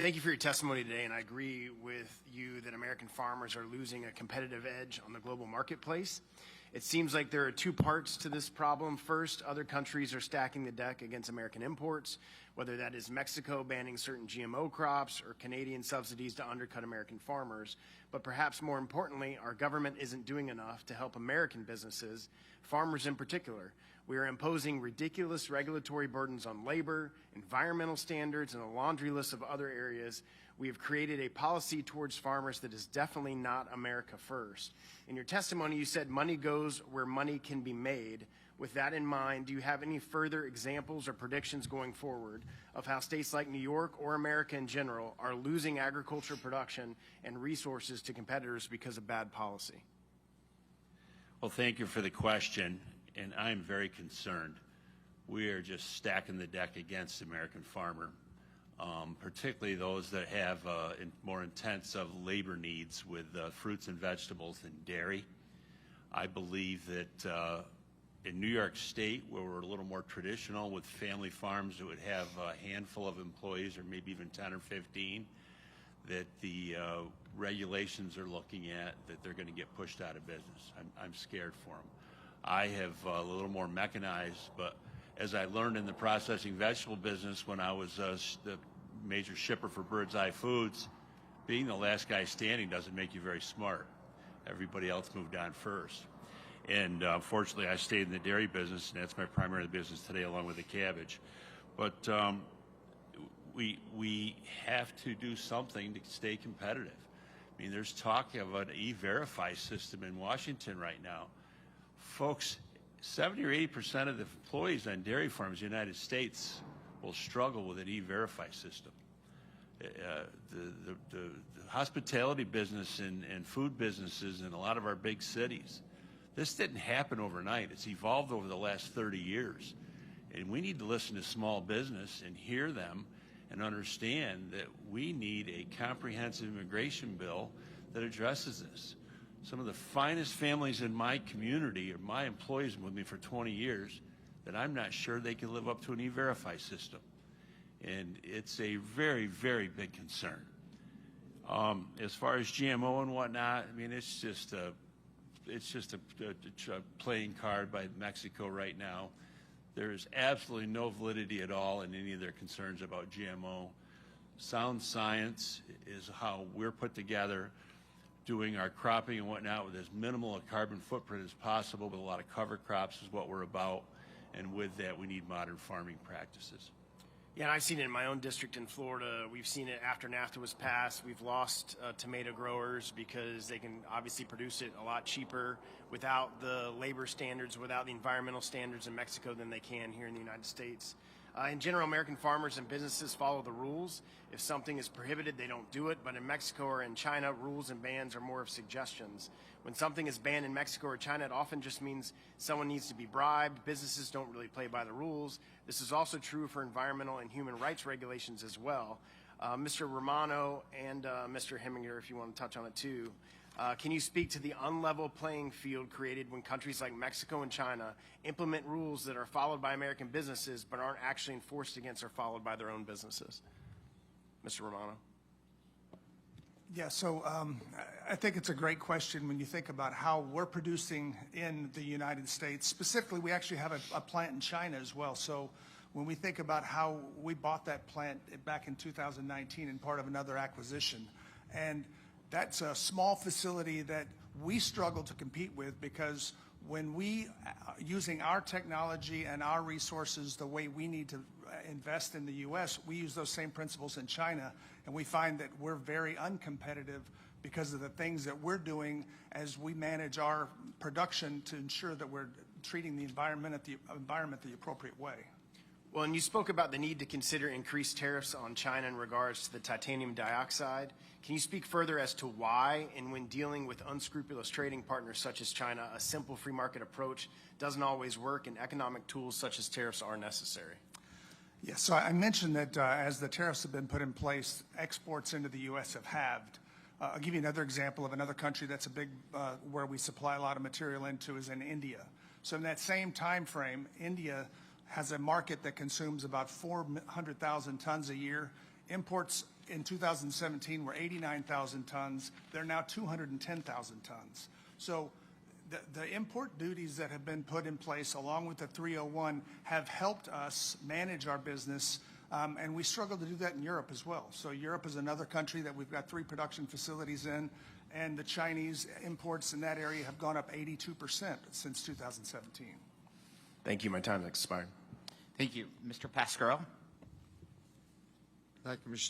Thank you for your testimony today, and I agree with you that American farmers are losing a competitive edge on the global marketplace. It seems like there are two parts to this problem. First, other countries are stacking the deck against American imports, whether that is Mexico banning certain GMO crops or Canadian subsidies to undercut American farmers. But perhaps more importantly, our government isn't doing enough to help American businesses, farmers in particular. We are imposing ridiculous regulatory burdens on labor, environmental standards, and a laundry list of other areas. We have created a policy towards farmers that is definitely not America first. In your testimony, you said money goes where money can be made. With that in mind, do you have any further examples or predictions going forward of how states like New York or America in general are losing agriculture production and resources to competitors because of bad policy? Well, thank you for the question, and I'm very concerned. We are just stacking the deck against the American farmer, particularly those that have more intensive labor needs with fruits and vegetables and dairy. I believe that in New York State, where we're a little more traditional with family farms that would have a handful of employees or maybe even 10 or 15, that the regulations are looking at that they're going to get pushed out of business. I'm scared for them. I have a little more mechanized, but as I learned in the processing vegetable business when I was the major shipper for Bird's Eye Foods, being the last guy standing doesn't make you very smart. Everybody else moved on first. And fortunately, I stayed in the dairy business, and that's my primary business today, along with the cabbage. But we have to do something to stay competitive. I mean, there's talk of an e-verify system in Washington right now. Folks, 70 or 80% of the employees on dairy farms in the United States will struggle with an e-verify system. The hospitality business and food businesses in a lot of our big cities, this didn't happen overnight. It's evolved over the last 30 years. And we need to listen to small business and hear them and understand that we need a comprehensive immigration bill that addresses this. Some of the finest families in my community, or my employees with me for 20 years, that I'm not sure they can live up to an e-verify system. And it's a very, very big concern. As far as GMO and whatnot, I mean, it's just a playing card by Mexico right now. There is absolutely no validity at all in any of their concerns about GMO. Sound science is how we're put together, doing our cropping and whatnot with as minimal a carbon footprint as possible, with a lot of cover crops is what we're about. And with that, we need modern farming practices. Yeah, and I've seen it in my own district in Florida. We've seen it after NAFTA was passed. We've lost tomato growers because they can obviously produce it a lot cheaper without the labor standards, without the environmental standards in Mexico than they can here in the United States. In general, American farmers and businesses follow the rules. If something is prohibited, they don't do it. But in Mexico or in China, rules and bans are more of suggestions. When something is banned in Mexico or China, it often just means someone needs to be bribed. Businesses don't really play by the rules. This is also true for environmental and human rights regulations as well. Mr. Romano and Mr. Heminger, if you want to touch on it too, can you speak to the unlevel playing field created when countries like Mexico and China implement rules that are followed by American businesses but aren't actually enforced against or followed by their own businesses? Mr. Romano. Yeah, so I think it's a great question when you think about how we're producing in the United States. Specifically, we actually have a plant in China as well. So when we think about how we bought that plant back in 2019 and part of another acquisition, and that's a small facility that we struggle to compete with, because when we, using our technology and our resources the way we need to invest in the U.S., we use those same principles in China, and we find that we're very uncompetitive because of the things that we're doing as we manage our production to ensure that we're treating the environment the appropriate way. Well, and you spoke about the need to consider increased tariffs on China in regards to the titanium dioxide. Can you speak further as to why, and when dealing with unscrupulous trading partners such as China, a simple free market approach doesn't always work and economic tools such as tariffs are necessary? Yes, so I mentioned that as the tariffs have been put in place, exports into the U.S. have halved. I'll give you another example of another country that's a big, where we supply a lot of material into, is in India. So in that same time frame, India has a market that consumes about 400,000 tons a year, imports in 2017 were 89,000 tons. They're now 210,000 tons. So the import duties that have been put in place along with the 301 have helped us manage our business, and we struggle to do that in Europe as well. So Europe is another country that we've got 3 production facilities in, and the Chinese imports in that area have gone up 82% since 2017. Thank you. My time's expired. Thank you. Mr. Pasquarello? Thank you, Mr.